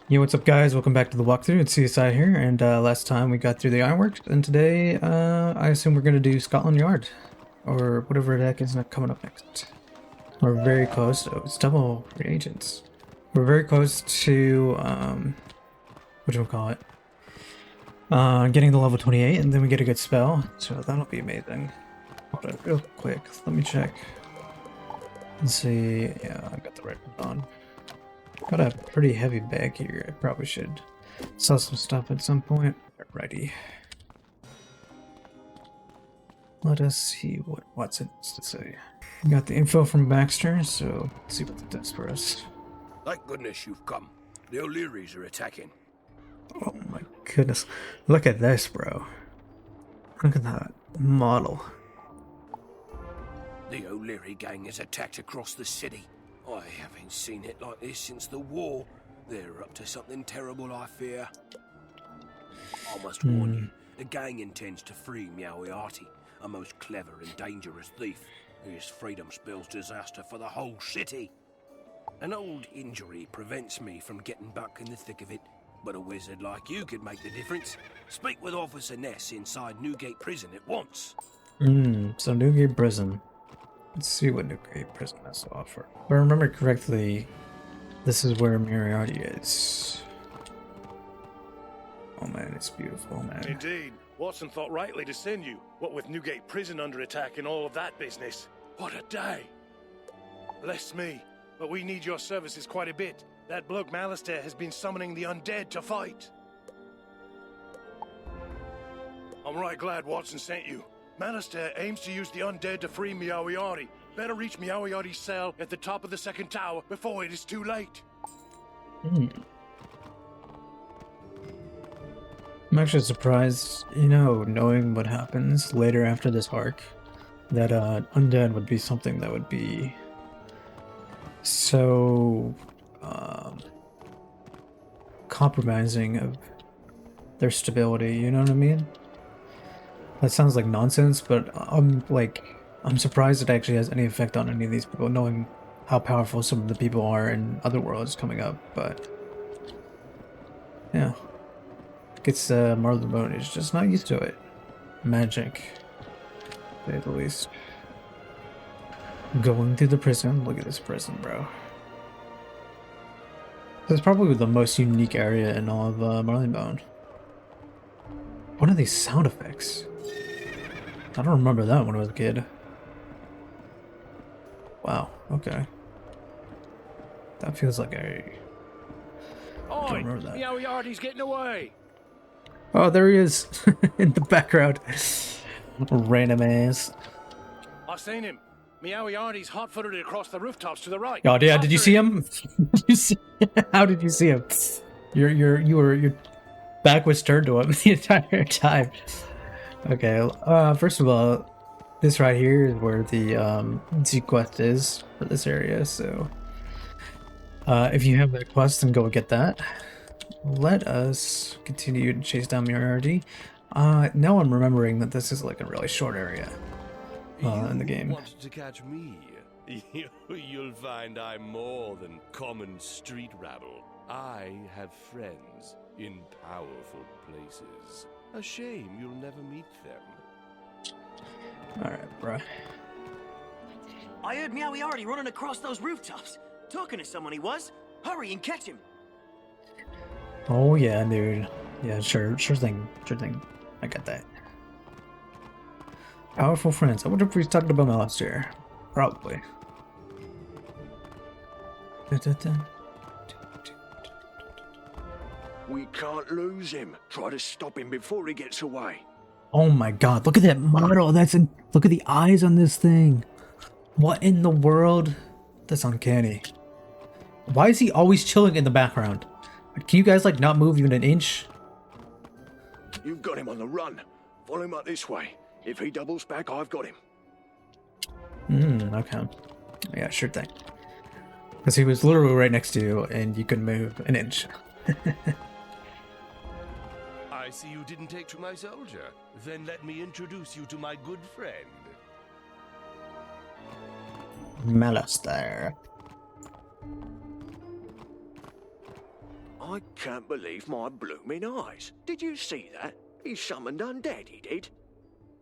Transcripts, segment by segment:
Yo, what's up guys? Welcome back to the walkthrough. It's CSI here, and last time we got through the Ironworks, and today I assume we're gonna do Scotland Yard, or whatever the heck is coming up next. We're very close. Oh, it's double reagents. We're very close to what do we call it? Getting to level 28, and then we get a good spell, so that'll be amazing. Hold on, real quick. Let me check. Let's see. Yeah, I got the right one on. Got a pretty heavy bag here. I probably should sell some stuff at some point. Alrighty. Let us see what Watson has to say. We got the info from Baxter, so let's see what it does for us. Thank goodness you've come. The O'Learys are attacking. Oh my goodness. Look at this, bro. Look at that model. The O'Leary gang has attacked across the city. I haven't seen it like this since the war. They're up to something terrible, I fear. I must warn you, the gang intends to free Moriarty, a most clever and dangerous thief. His freedom spells disaster for the whole city. An old injury prevents me from getting back in the thick of it, but a wizard like you could make the difference. Speak with Officer Ness inside Newgate Prison at once. So Newgate Prison. Let's see what Newgate Prison has to offer. If I remember correctly, this is where Moriarty is. Oh man, it's beautiful, man. Indeed. Watson thought rightly to send you, what with Newgate Prison under attack and all of that business. What a day! Bless me, but we need your services quite a bit. That bloke Malistare has been summoning the undead to fight. I'm right glad Watson sent you. Malistare aims to use the undead to free Moriarty. Better reach Moriarty's cell at the top of the second tower before it is too late. I'm actually surprised, you know, knowing what happens later after this arc, that undead would be something that would be so compromising of their stability, you know what I mean? That sounds like nonsense, but I'm surprised it actually has any effect on any of these people, knowing how powerful some of the people are in other worlds coming up, but yeah. It's Marleybone is just not used to it. Magic, to say the least. Going through the prison. Look at this prison, bro. This is probably the most unique area in all of Marleybone. What are these sound effects? I don't remember that when I was a kid. Wow, okay. That feels like a... I don't remember that. Moriarty's getting away. Oh, there he is in the background. Random ass. I've seen him. Moriarty's hot-footed across the rooftops to the right. Oh, yeah, did you see him? How did you see him? Your back was turned to him the entire time. Okay, first of all, this right here is where the Z quest is for this area, so if you have that quest, then go get that. Let us continue to chase down Moriarty. Now I'm remembering that this is like a really short area in the game. Wanted to catch me? You'll find I'm more than common street rabble. I have friends in powerful places. A shame you'll never meet them. Alright, bruh. I heard Moriarty running across those rooftops. Talking to someone he was. Hurry and catch him. Oh yeah, dude. Yeah, sure thing. I got that. Powerful friends. I wonder if he's talking about Malistare. Probably. We can't lose him. Try to stop him before he gets away. Oh my god, look at that model. Look at the eyes on this thing. What in the world? That's uncanny. Why is he always chilling in the background? Can you guys like not move even an inch? You've got him on the run. Follow him up this way. If he doubles back, I've got him. Okay. Yeah, sure thing. Because he was literally right next to you and you couldn't move an inch. I see you didn't take to my soldier. Then let me introduce you to my good friend. Malistare. I can't believe my blooming eyes. Did you see that? He summoned undead, he did.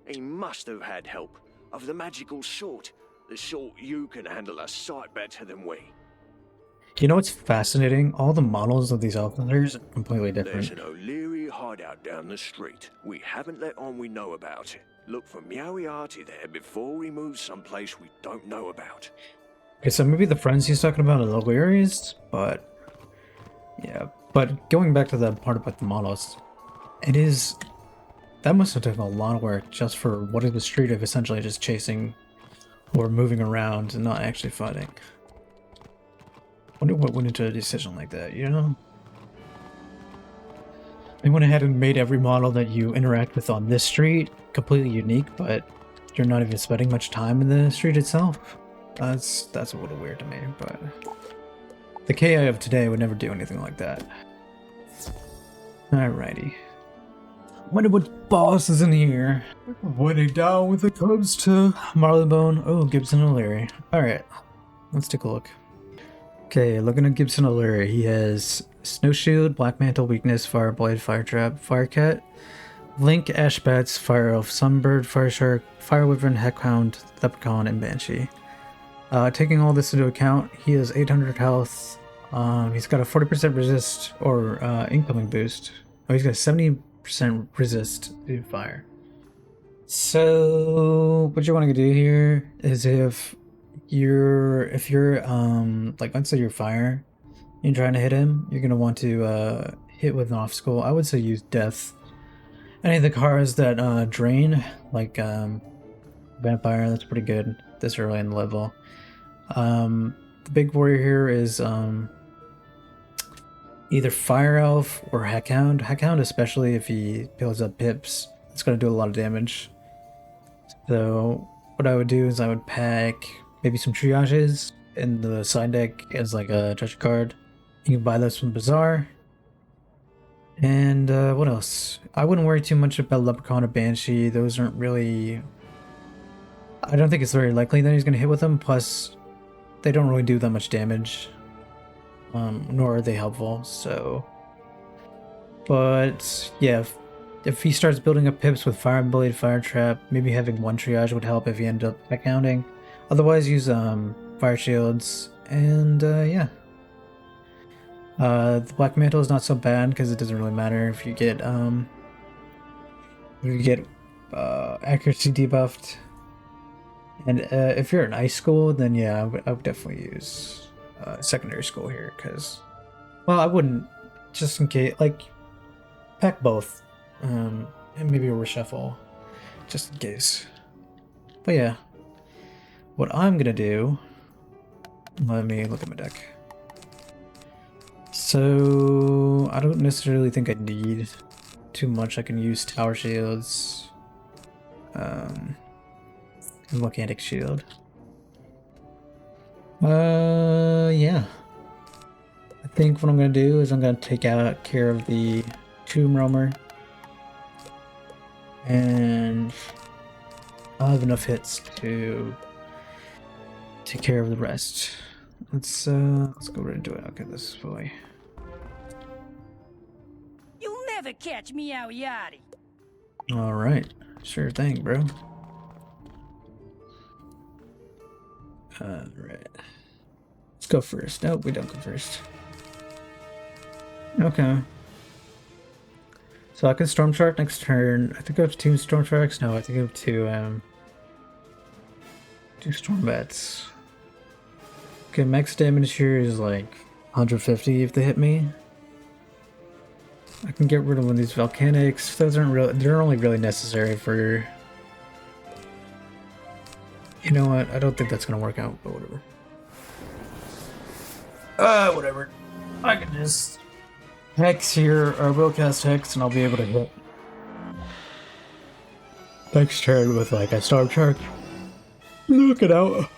He must have had help, of the magical sort. The sort you can handle a sight better than we. You know what's fascinating? All the models of these officers are completely There's different. an O'Leary hideout down the street. We haven't let on we know about it. Look for Meowiarty there before we move someplace we don't know about. Okay, so maybe the friends he's talking about are the O'Learys, but yeah. But going back to the part about the models, it is that must have taken a lot of work just for what is the street of essentially just chasing or moving around and not actually fighting. Wonder what went into a decision like that, you know? They went ahead and made every model that you interact with on this street completely unique, but you're not even spending much time in the street itself. That's a little weird to me, but the KI of today would never do anything like that. Alrighty. Wonder what boss is in here. Winding down when it comes to Marleybone. Oh, Gibson O'Leary. Alright, let's take a look. Okay, looking at Gibson O'Leary, he has Snow Shield, Black Mantle, Weakness, Fire Blade, Fire Trap, Fire Cat, Link, Ash Bats, Fire Elf, Sunbird, Fire Shark, Fire Wyvern, Heckhound, Leprechaun, and Banshee. Taking all this into account, he has 800 health. He's got a 40% resist or incoming boost. Oh, he's got a 70% resist to fire. So what you want to do here is if you're like, let's say you're fire, you're trying to hit him, you're gonna want to hit with an obstacle. I would say use death. Any of the cars that drain, like vampire, that's pretty good this early in the level. The big warrior here is either Fire Elf or Heckhound. Heckhound, especially if he builds up pips, it's going to do a lot of damage. So what I would do is I would pack maybe some triages in the side deck as like a treasure card. You can buy those from Bazaar. And what else? I wouldn't worry too much about Leprechaun or Banshee. Those aren't really... I don't think it's very likely that he's going to hit with them. Plus, they don't really do that much damage. Nor are they helpful, so... But, yeah, if he starts building up pips with Fire Blade, Fire Trap, maybe having one triage would help if he ended up backhounding. Otherwise, use Fire Shields, and yeah. The Black Mantle is not so bad, because it doesn't really matter if you get accuracy debuffed. And if you're in Ice School, then yeah, I would definitely use Secondary School here, because, well, I wouldn't, just in case, like, pack both, and maybe a reshuffle, just in case. But yeah, what I'm gonna do, let me look at my deck. So, I don't necessarily think I need too much. I can use Tower Shields, Volcanic Shield. Yeah. I think what I'm gonna do is I'm gonna take care of the Tomb Roamer, and I'll have enough hits to take care of the rest. Let's go right into it. Okay, this is fully. You'll never catch Meowiarty. All right, sure thing, bro. Alright. Let's go first. Nope, we don't go first. Okay. So I can Storm Shark next turn. I think I have 2 Storm Sharks. No, I think I have 2 Storm Bats. Okay, max damage here is like 150 if they hit me. I can get rid of one of these Volcanics. Those aren't really, they're only really necessary for... You know what? I don't think that's gonna work out, but whatever. Whatever. I can just Hex here, or will cast Hex, and I'll be able to hit next turn with like a Storm Shark. Look it out.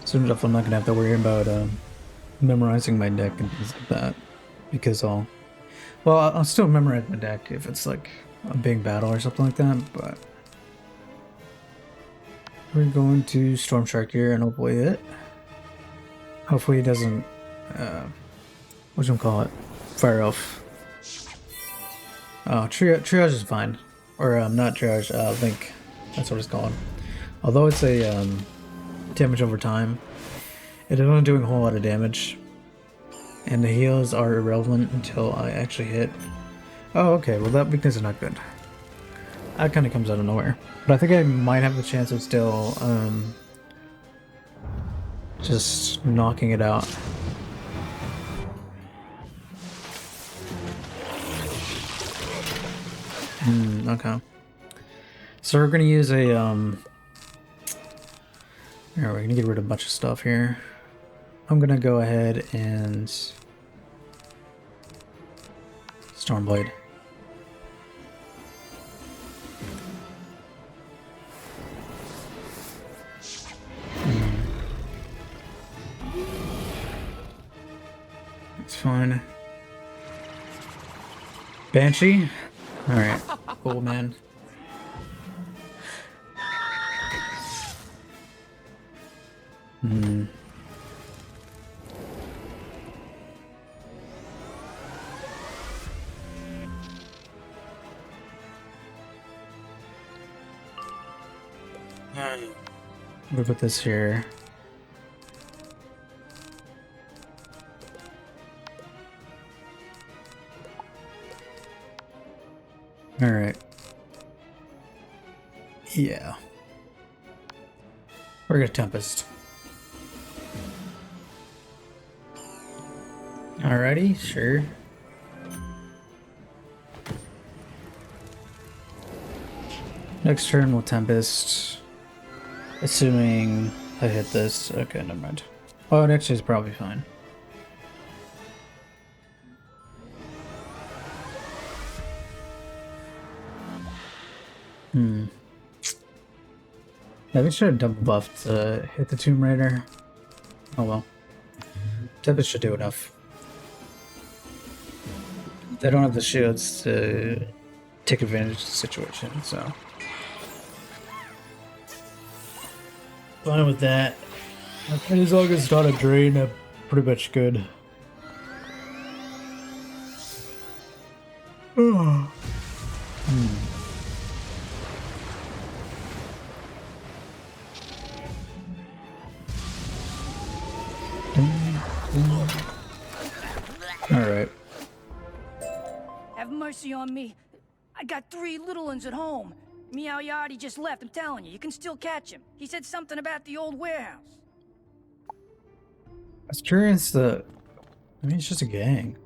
Soon enough, I'm not gonna have to worry about memorizing my deck and things like that, because I'll still memorize my deck if it's like a big battle or something like that, but We're going to Storm Shark here and hopefully hit. Hopefully he doesn't, whatchamacallit, fire off. Oh, triage is fine. Or, not triage, link. That's what it's called. Although it's a, damage over time, it is not doing a whole lot of damage. And the heals are irrelevant until I actually hit. Oh, okay, well that weakness is not good. That kind of comes out of nowhere. But I think I might have the chance of still, just knocking it out. Okay. So we're gonna use a, here, we're gonna get rid of a bunch of stuff here. I'm gonna go ahead and Stormblade. It's fine. Banshee? Alright. Cool, man. We'll put this here. Alright. Yeah. We're gonna Tempest. Alrighty, sure. Next turn we'll Tempest. Assuming I hit this. Okay, never mind. Oh, next is probably fine. Yeah, we should have double buffed to hit the Tomb Raider. Oh well. Tempest should do enough. They don't have the shields to take advantage of the situation, so. Fine with that. As long as it's not a drain, I'm pretty much good. Alright. Have mercy on me. I got 3 little ones at home. Meow Yardie just left, I'm telling you. You can still catch him. He said something about the old warehouse. I was curious that... I mean, it's just a gang.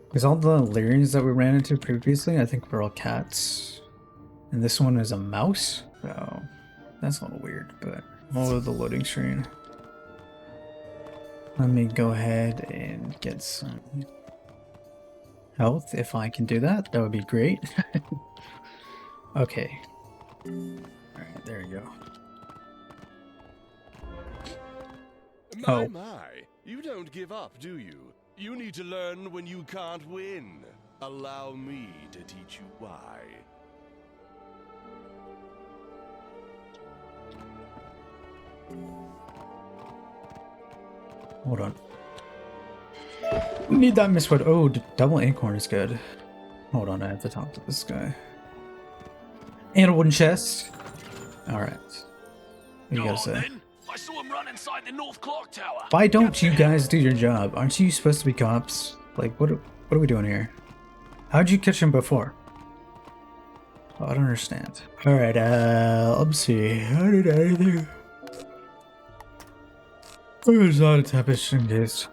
Because all the Lyrians that we ran into previously, I think were all cats. And this one is a mouse? So, that's a little weird, but... All of the loading screen. Let me go ahead and get some... health, if I can do that. That would be great. Okay. Alright, there you go. My, you don't give up, do you? You need to learn when you can't win. Allow me to teach you why. Hold on. Need that misword. Oh, double acorn is good. Hold on, I have to talk to this guy. And a wooden chest. Alright. What do you gotta say? Then. I saw him run inside the North Clock Tower. Why don't you guys do your job? Aren't you supposed to be cops? Like, what are we doing here? How'd you catch him before? Oh, I don't understand. Alright, let's see. How did anything... There's not a Tempest in case.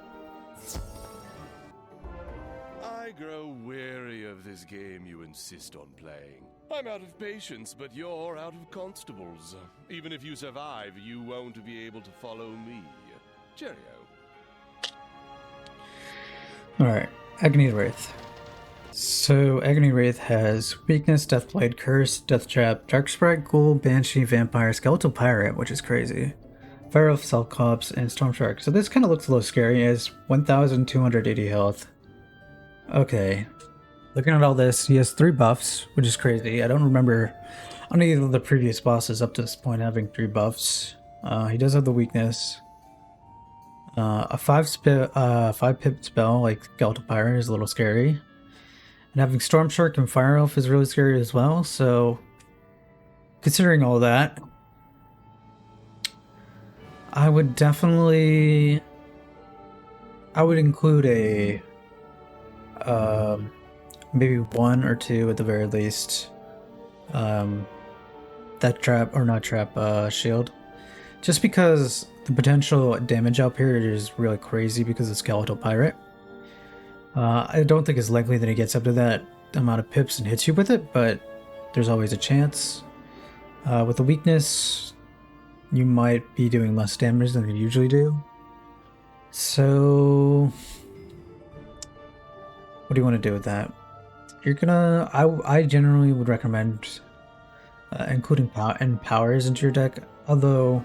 I grow weary of this game you insist on playing. I'm out of patience, but you're out of constables. Even if you survive, you won't be able to follow me. Cheerio. Alright, Agony Wraith. So, Agony Wraith has Weakness, Deathblade, Curse, Death Trap, Dark Sprite, Ghoul, Banshee, Vampire, Skeletal Pirate, which is crazy. Fire Elf, Cyclops, and Storm Shark. So this kind of looks a little scary. It has 1,280 health. Okay. Looking at all this, he has 3 buffs, which is crazy. I don't remember on either of the previous bosses up to this point having 3 buffs. He does have the weakness. A 5 pip spell like Skeletal Pirate is a little scary. And having Storm Shark and Fire Elf is really scary as well, so considering all that, I would include a maybe 1 or 2 at the very least. That trap, or not trap, shield. Just because the potential damage up here is really crazy because of Skeletal Pirate. I don't think it's likely that he gets up to that amount of pips and hits you with it, but there's always a chance. With the weakness, you might be doing less damage than you usually do. So, what do you want to do with that? You're gonna, I generally would recommend including powers into your deck, although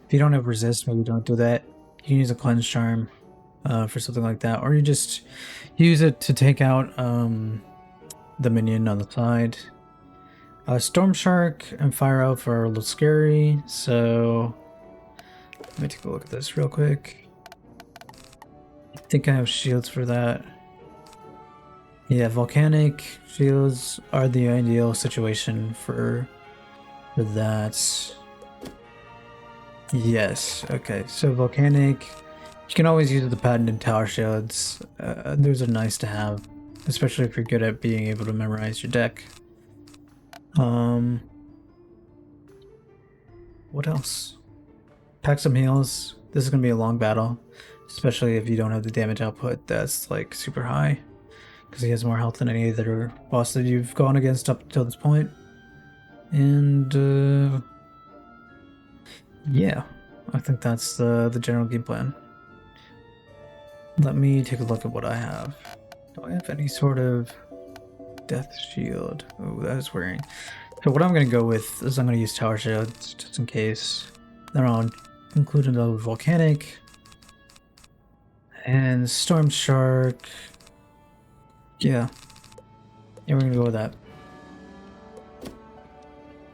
if you don't have resist, maybe don't do that. You can use a cleanse charm for something like that, or you just use it to take out the minion on the side. Storm Shark and Fire Elf are a little scary, so let me take a look at this real quick. I think I have shields for that. Yeah, volcanic shields are the ideal situation for that. Yes, okay, so volcanic, you can always use the patented tower shields. Those are nice to have, especially if you're good at being able to memorize your deck. What else? Pack some heals. This is gonna be a long battle, especially if you don't have the damage output that's like super high, because he has more health than any other boss that you've gone against up until this point. And yeah, I think that's the general game plan. Let me take a look at what I have. Do I have any sort of death shield? Oh, that is wearing. So what I'm going to go with is I'm going to use tower shields just in case. Then I'll include another volcanic and storm shark. Yeah, we're going to go with that.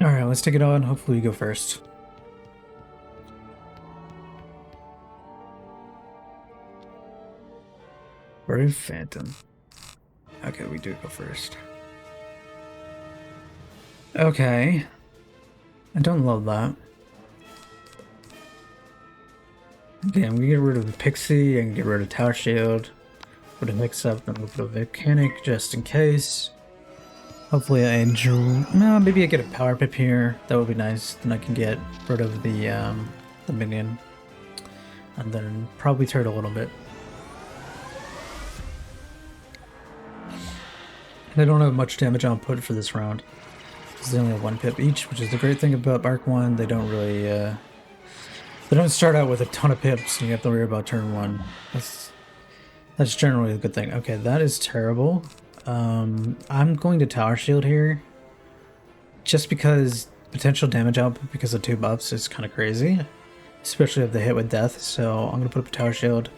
All right, let's take it on. Hopefully we go first. Brave Phantom. Okay, we do go first. Okay. I don't love that. Okay, I'm gonna get rid of the Pixie and get rid of Tower Shield. Put a mix up and we'll put a Volcanic just in case. Hopefully I enjoy. No, maybe I get a Power Pip here. That would be nice. Then I can get rid of the minion. And then probably turn a little bit. They don't have much damage output for this round. They only have 1 pip each, which is the great thing about Mark 1. They don't really, they don't start out with a ton of pips and you have to worry about turn 1. That's generally a good thing. Okay, that is terrible. I'm going to Tower Shield here. Just because potential damage output because of 2 buffs is kind of crazy. Especially if they hit with death, so I'm going to put up a Tower Shield.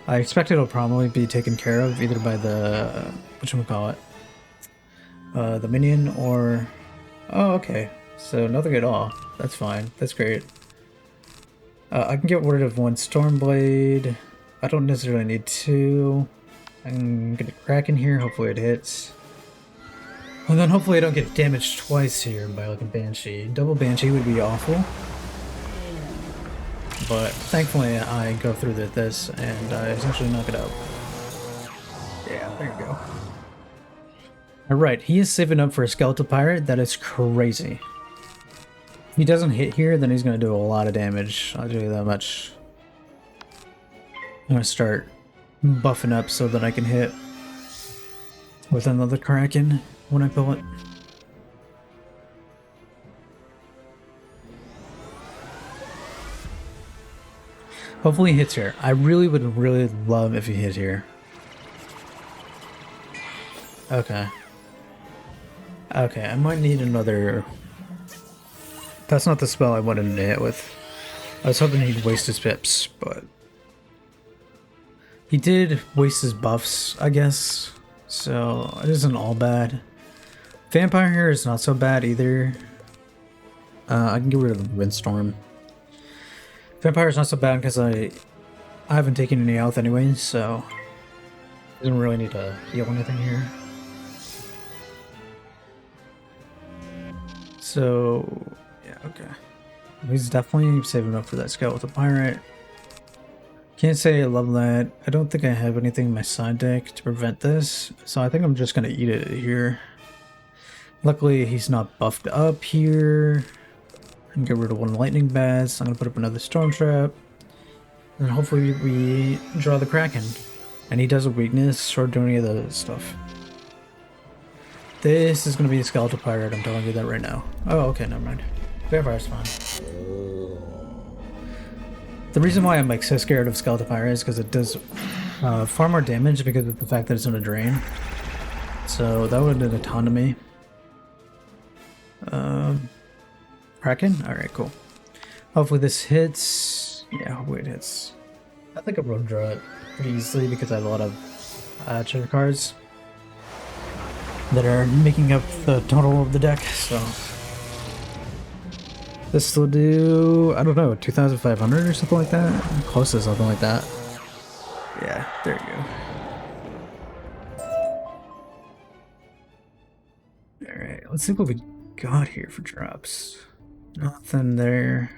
I expect it'll probably be taken care of either by the, whatchamacallit, the minion or... Oh, okay. So nothing at all. That's fine. That's great. I can get rid of 1 Stormblade. I don't necessarily need 2. I'm gonna crack in here. Hopefully it hits. And then hopefully I don't get damaged twice here by like a Banshee. Double Banshee would be awful. But thankfully I go through this and I essentially knock it out. Yeah, there you go. Alright, he is saving up for a Skeletal Pirate. That is crazy. If he doesn't hit here, then he's going to do a lot of damage. I'll tell you that much. I'm going to start buffing up so that I can hit with another Kraken when I pull it. Hopefully he hits here. I really would love if he hit here. Okay. Okay, I might need another... That's not the spell I wanted him to hit with. I was hoping he'd waste his pips, but... He did waste his buffs, I guess. So, it isn't all bad. Vampire here is not so bad either. I can get rid of the windstorm. Vampire's not so bad because I haven't taken any health anyway, so I don't really need to heal anything here. So yeah, okay. He's definitely saving up for that skeletal pirate. Can't say I love that. I don't think I have anything in my side deck to prevent this, so I think I'm just gonna eat it here. Luckily, he's not buffed up here. I can get rid of one lightning bats. I'm gonna put up another storm trap, and hopefully we draw the Kraken. And he does a weakness or do any of the stuff. This is gonna be a skeletal pirate. I'm telling you that right now. Oh, okay, never mind. Vampire's fine. The reason why I'm like so scared of skeletal pirate is because it does far more damage because of the fact that it's on a drain. So that would have done a ton to me. Kraken? Alright, cool. Hopefully this hits. Yeah, hopefully it hits. I think I'm gonna draw it pretty easily because I have a lot of treasure cards that are making up the total of the deck, so this will do, I don't know, 2,500 or something like that? Close to something like that. Yeah, there you go. Alright, let's see what we got here for drops. Nothing there.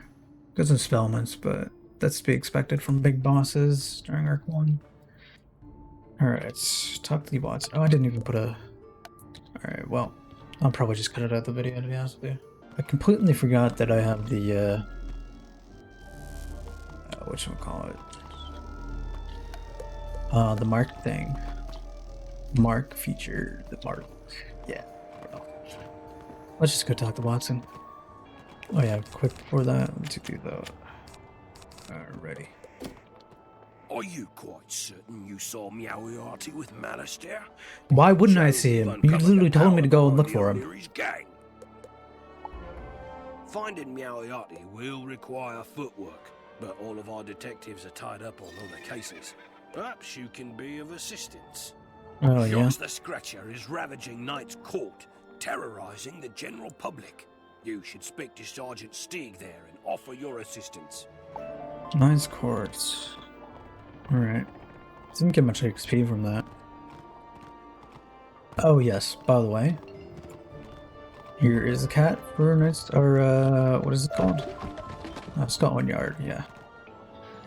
Got some spellments, but that's to be expected from big bosses during Arc 1. Alright, let's talk to the bots. Oh, I didn't even put a... Alright, well, I'll probably just cut it out of the video, to be honest with you. I completely forgot that I have the, whatchamacallit? The mark thing. Mark feature. The mark. Yeah. Well, let's just go talk to Watson. Oh yeah, quick before that, let's do that. Alrighty. Are you quite certain you saw Meowiarty with Malistare? Why wouldn't I see him? You literally told me to go and look for him. Finding Meowiarty will require footwork, but all of our detectives are tied up on other cases. Perhaps you can be of assistance. Oh yeah. Joss the Scratcher is ravaging Knight's Court, terrorizing the general public. You should speak to Sergeant Steeg there and offer your assistance. Nice quartz. Alright. Didn't get much XP from that. Oh yes, by the way. Here is a cat for next, or what is it called? Scotland Yard, yeah.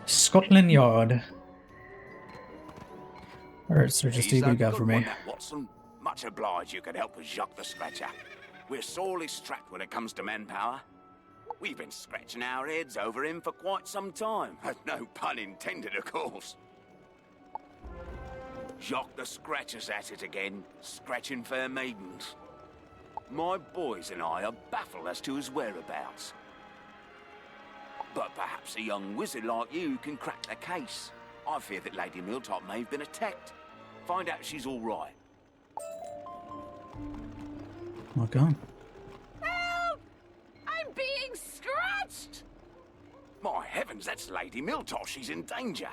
Scotland Yard. Alright, Sergeant Steeg, what you got for me? Watson. Much obliged you could help us Jock the Scratcher. We're sorely strapped when it comes to manpower. We've been scratching our heads over him for quite some time. No pun intended, of course. Jock the Scratcher's at it again, scratching fair maidens. My boys and I are baffled as to his whereabouts. But perhaps a young wizard like you can crack the case. I fear that Lady Miltop may have been attacked. Find out if she's all right. Look on. Help! I'm being scratched! My heavens, that's Lady Miltop. She's in danger.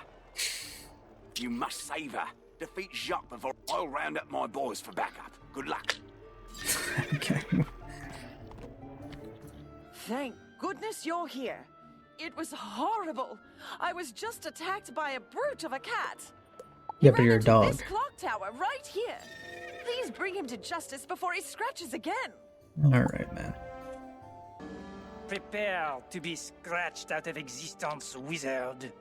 You must save her. Defeat Jacques before I'll round up my boys for backup. Good luck. Okay. Thank goodness you're here. It was horrible. I was just attacked by a brute of a cat. Yeah, but you're a Into dog. This clock tower right here. Please bring him to justice before he scratches again. Alright, man. Prepare to be scratched out of existence, wizard.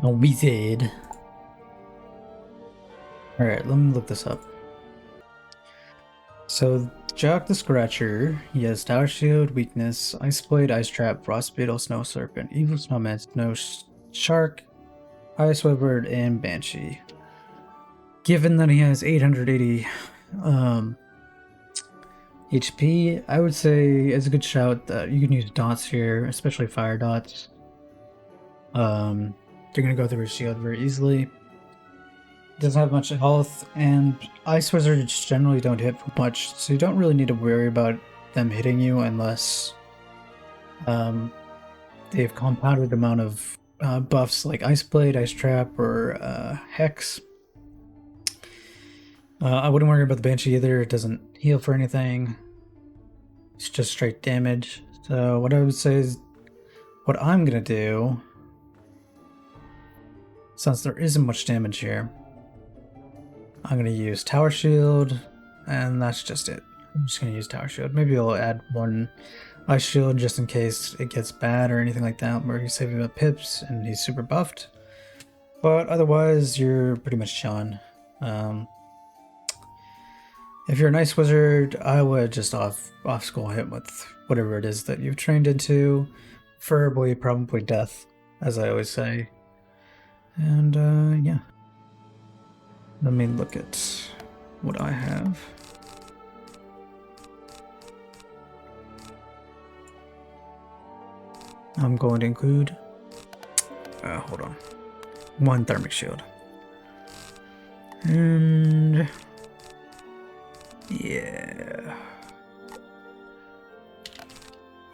A wizard. Alright, let me look this up. So, Jock the Scratcher, he has Tower Shield, Weakness, Ice Blade, Ice Trap, Frost Beetle, Snow Serpent, Evil Snowman, Snow Shark, Ice Wyvern, and Banshee. Given that he has 880 HP, I would say it's a good shout that you can use dots here, especially fire dots. They're gonna go through his shield very easily. Doesn't have much health, and ice wizards generally don't hit for much, so you don't really need to worry about them hitting you unless they have compounded amount of buffs like Ice Blade, Ice Trap, or Hex. I wouldn't worry about the Banshee either. It doesn't heal for anything. It's just straight damage. So what I would say is, what I'm gonna do, since there isn't much damage here, I'm gonna use Tower Shield, and that's just it. I'm just gonna use Tower Shield. Maybe I'll add one Ice Shield just in case it gets bad or anything like that, where he's saving up pips and he's super buffed. But otherwise, you're pretty much chilling. If you're a nice wizard, I would just off school hit with whatever it is that you've trained into, preferably probably death, as I always say. And yeah, let me look at what I have. I'm going to include, hold on, 1 thermic shield. And yeah,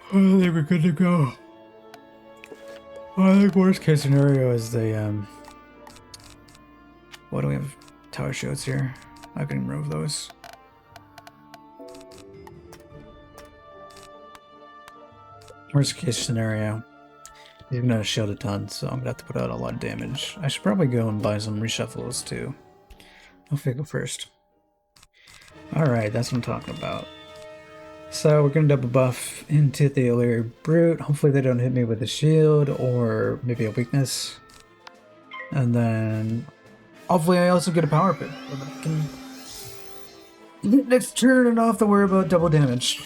I think we're good to go. I think worst case scenario is the what do we have? Tower shields here. I can remove those. Worst case scenario, he's gonna shield a ton, so I'm gonna have to put out a lot of damage. I should probably go and buy some reshuffles too. I'll go first. Alright, that's what I'm talking about. So we're gonna double buff into the Illyria Brute. Hopefully they don't hit me with a shield or maybe a weakness. And then hopefully I also get a power pit. Next turn and I don't have to worry about double damage.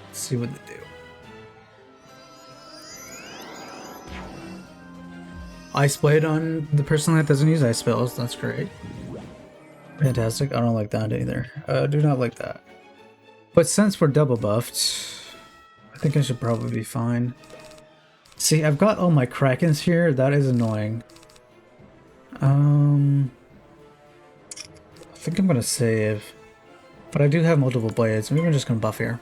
Let's see what they do. Ice Blade on the person that doesn't use ice spells. That's great. Fantastic. I don't like that either. Do not like that. But since we're double buffed, I think I should probably be fine. See, I've got all my Krakens here. That is annoying. I think I'm gonna save. But I do have multiple blades. Maybe I'm just gonna buff here.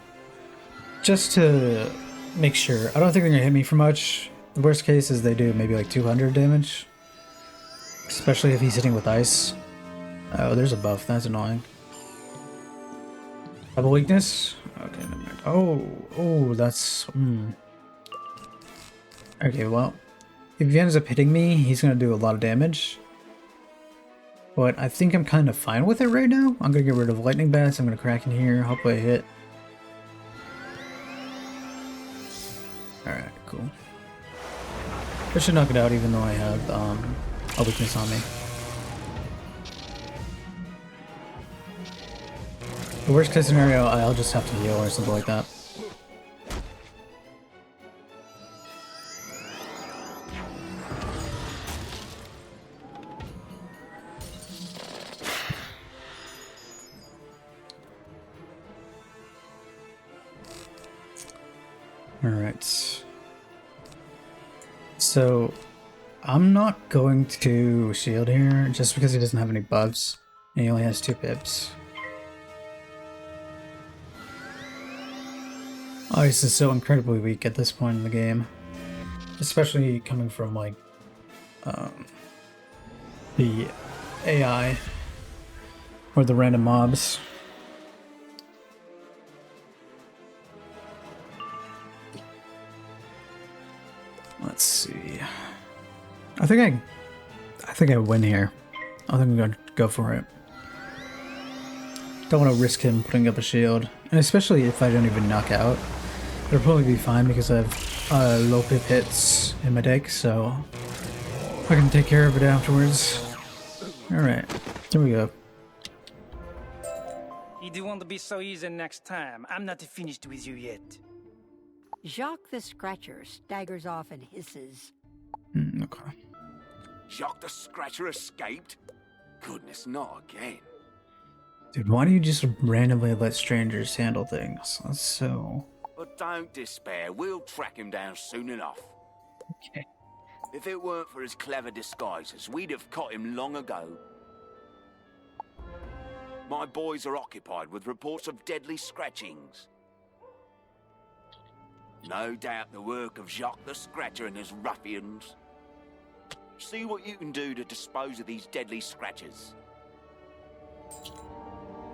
Just to make sure. I don't think they're gonna hit me for much. The worst case is they do maybe like 200 damage. Especially if he's hitting with ice. Oh, there's a buff. That's annoying. Double weakness? Okay, never mind. Oh, that's... Okay, well. If he ends up hitting me, he's gonna do a lot of damage. But I think I'm kind of fine with it right now. I'm gonna get rid of lightning bats. I'm gonna crack in here. Hopefully I hit. Alright, cool. I should knock it out even though I have a weakness on me. The worst case scenario, I'll just have to heal or something like that. Alright. So, I'm not going to shield here just because he doesn't have any buffs. And he only has 2 pips. Ice is so incredibly weak at this point in the game. Especially coming from like the AI or the random mobs. Let's see. I think I win here. I think I'm gonna go for it. Don't want to risk him putting up a shield, and especially if I don't even knock out. It'll probably be fine because I have low pip hits in my deck, so I can take care of it afterwards. Alright, here we go. You do want to be so easy next time. I'm not finished with you yet. Jacques the Scratcher staggers off and hisses. Okay. Jacques the Scratcher escaped? Goodness, not again. Dude, why do you just randomly let strangers handle things? That's so... But don't despair, we'll track him down soon enough. Okay. If it weren't for his clever disguises, we'd have caught him long ago. My boys are occupied with reports of deadly scratchings. No doubt the work of Jacques the Scratcher and his ruffians. See what you can do to dispose of these deadly scratchers.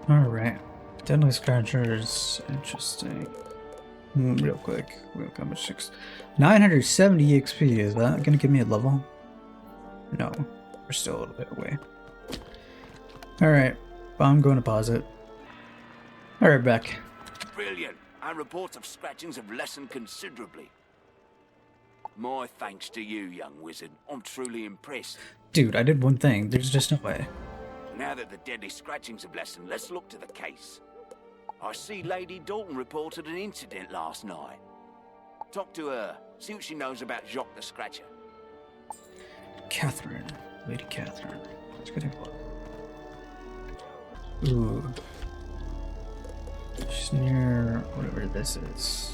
Alright. Deadly Scratchers. Interesting. Real quick. How much? 970 XP. Is that gonna give me a level? No. We're still a little bit away. Alright. I'm going to pause it. Alright, back. Brilliant. Our reports of scratchings have lessened considerably. My thanks to you, young wizard. I'm truly impressed. Dude, I did one thing. There's just no way. Now that the deadly scratchings have lessened, let's look to the case. I see Lady Dalton reported an incident last night. Talk to her. See what she knows about Jacques the Scratcher. Catherine. Lady Catherine. Let's get a look. Ooh. She's near whatever this is.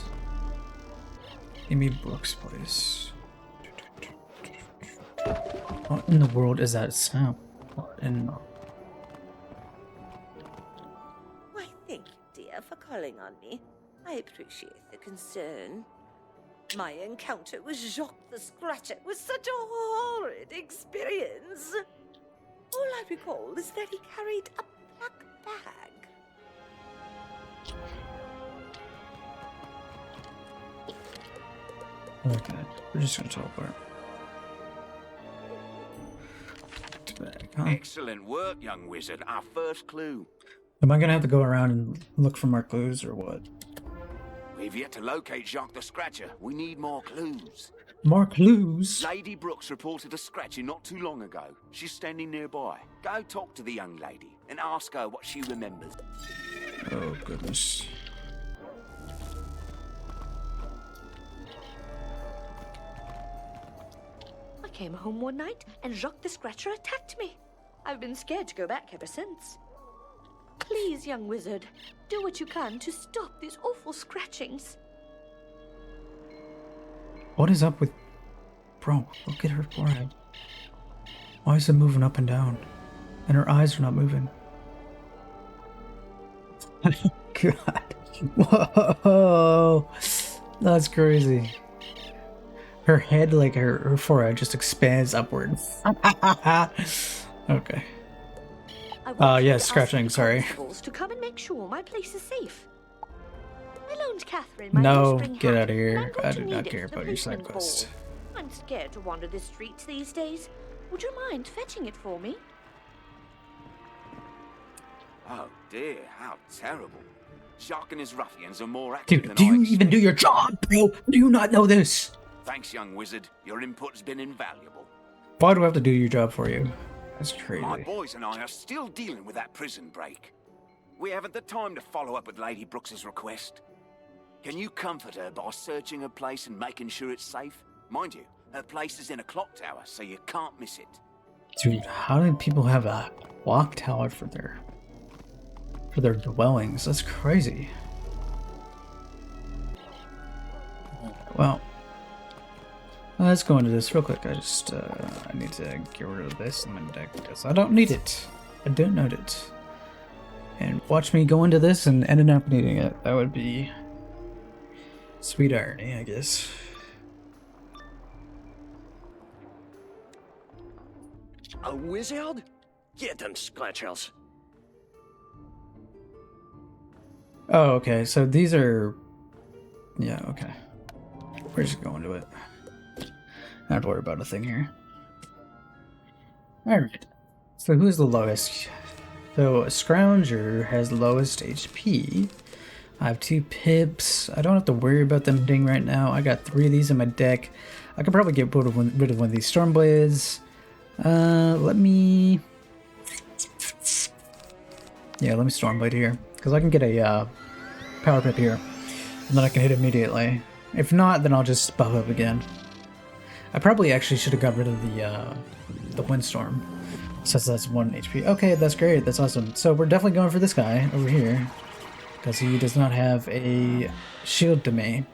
Amy Brooks' place. What in the world is that sound? What in the... Why, thank you, dear, for calling on me. I appreciate the concern. My encounter with Jacques the Scratcher was such a horrid experience. All I recall is that he carried a black bag. Okay, we're just gonna teleport. Back, huh? Excellent work, young wizard. Our first clue. Am I gonna have to go around and look for more clues or what? We've yet to locate Jacques the Scratcher. We need more clues. More clues? Lady Brooks reported a scratching not too long ago. She's standing nearby. Go talk to the young lady and ask her what she remembers. Oh, goodness. I came home one night and Jacques the Scratcher attacked me. I've been scared to go back ever since. Please, young wizard, do what you can to stop these awful scratchings. What is up with... Bro, look at her forehead. Why is it moving up and down? And her eyes are not moving. God. Whoa. That's crazy. Her head, like her forehead, just expands upwards. Okay. Yes, scratching, sorry. To come and make sure my place is safe. I loaned Catherine my No, spring get hat, out of here. and I'm going I to do need not it care for the about your side policeman's quest. ball. I'm scared to wander the streets these days. Would you mind fetching it for me? Oh dear, how terrible. Jacques and his ruffians are more active than Dude, do I you expected. even do your job, bro? Do you not know this? Thanks, young wizard. Your input's been invaluable. Why do I have to do your job for you? That's My crazy. boys and I are still dealing with that prison break. We haven't the time to follow up with Lady Brooks's request. Can you comfort her by searching her place and making sure it's safe? Mind you, her place is in a clock tower, so you can't miss it. Dude, how do people have a clock tower for their dwellings? That's crazy. Well, let's go into this real quick. I need to get rid of this in my deck because I don't need it. I don't need it. And watch me go into this and ended up needing it. That would be sweet irony, I guess. A wizard? Get them scratchers. Oh, okay. So these are... Yeah, okay. We're just going to it. Not have to worry about a thing here. Alright. So who's the lowest? So a Scrounger has the lowest HP. I have 2 pips. I don't have to worry about them hitting right now. I got 3 of these in my deck. I could probably get rid of one of these Stormblades. Let me Stormblade here. Because I can get a Power Pip here. And then I can hit immediately. If not, then I'll just buff up again. I probably actually should have got rid of the Windstorm. Since that's 1 HP. Okay, that's great. That's awesome. So we're definitely going for this guy over here. Because he does not have a shield to me.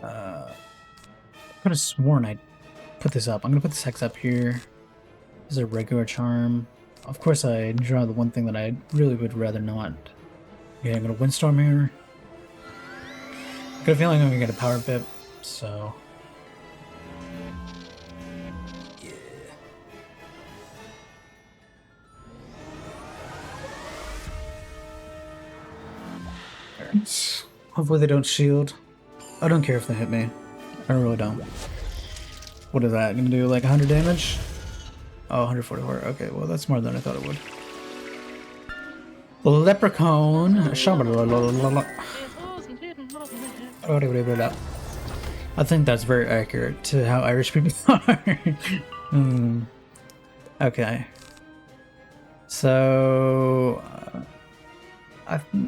I could have sworn I put this up. I'm going to put this hex up here. This is a regular charm. Of course, I draw the one thing that I really would rather not. Okay, I'm going to Windstorm here. I got a feeling I'm going to get a Power Pip, so... Alright. Hopefully they don't shield. I don't care if they hit me. I really don't. What is that? Gonna do like 100 damage? Oh, 144. Okay, well that's more than I thought it would. Leprechaun. I think that's very accurate to how Irish people are. Okay. So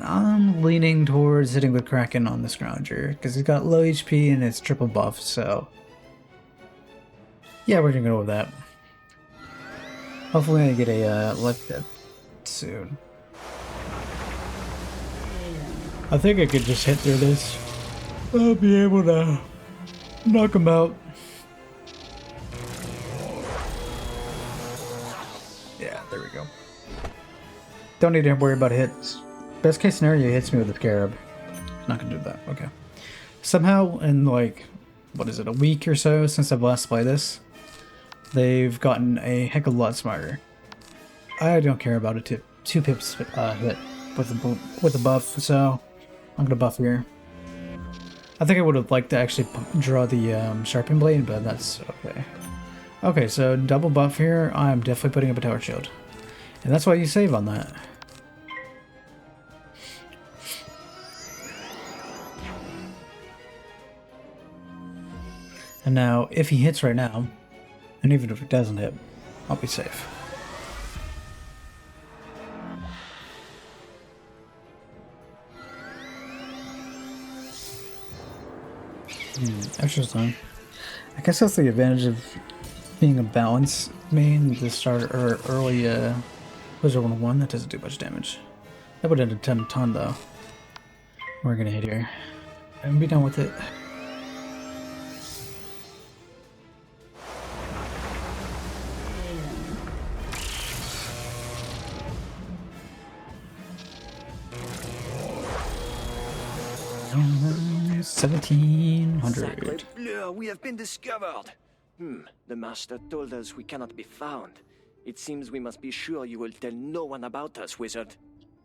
I'm leaning towards hitting with Kraken on this Scrounger because he's got low HP and it's triple buff, so yeah, we're gonna go with that. Hopefully I get a life dip soon. I think I could just hit through this. I'll be able to knock him out. Yeah, there we go. Don't need to worry about hits. Best case scenario, he hits me with a scarab. Not gonna do that. Okay. Somehow, in like, what is it, a week or so since I've last played this, they've gotten a heck of a lot smarter. I don't care about a 2 pips hit with a buff, so I'm gonna buff here. I think I would have liked to actually draw the sharpened blade, but that's okay. Okay, so double buff here. I'm definitely putting up a tower shield, and that's why you save on that. And now, if he hits right now, and even if it doesn't hit, I'll be safe. Interesting. I guess that's the advantage of being a balance main, the start or early Wizard101. That doesn't do much damage. That would end a ton though. We're gonna hit here and be done with it. $1,700. We have been discovered. The master told us we cannot be found. It seems we must be sure you will tell no one about us, wizard.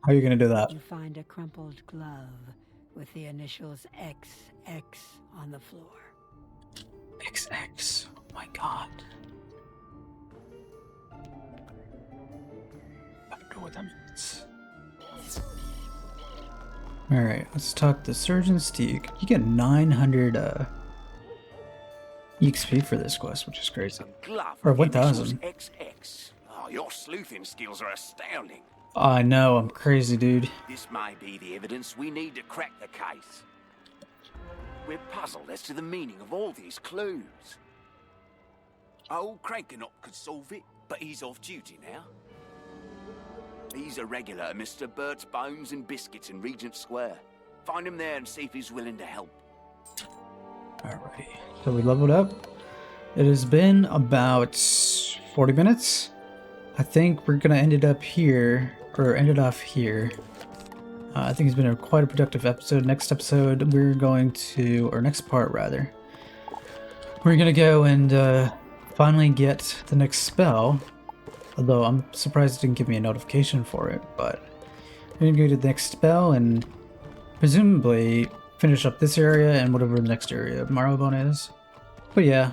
How are you gonna do that? You find a crumpled glove with the initials XX on the floor. XX. Oh my god. I don't know what that means. Alright, let's talk to Surgeon Steak. You get 900 EXP for this quest, which is crazy. Or 1,000. XX. Oh, your sleuthing skills are astounding. I know, I'm crazy, dude. This may be the evidence we need to crack the case. We're puzzled as to the meaning of all these clues. Old Crankenop could solve it, but he's off duty now. He's a regular at Mr. Bert's Bones and Biscuits in Regent Square. Find him there and see if he's willing to help. Alrighty, so we leveled up. It has been about 40 minutes. I think we're gonna end it off here. I think it's been quite a productive episode. Next episode, we're going to, or next part rather, we're gonna go and finally get the next spell. Although I'm surprised it didn't give me a notification for it, but we're gonna go to the next spell and presumably finish up this area and whatever the next area of Marleybone is. But yeah,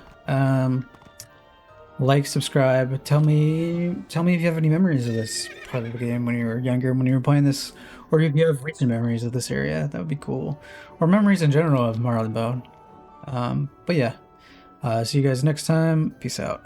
like, subscribe, tell me if you have any memories of this part of the game when you were younger, when you were playing this, or if you have recent memories of this area, that would be cool. Or memories in general of Marleybone. But yeah, see you guys next time. Peace out.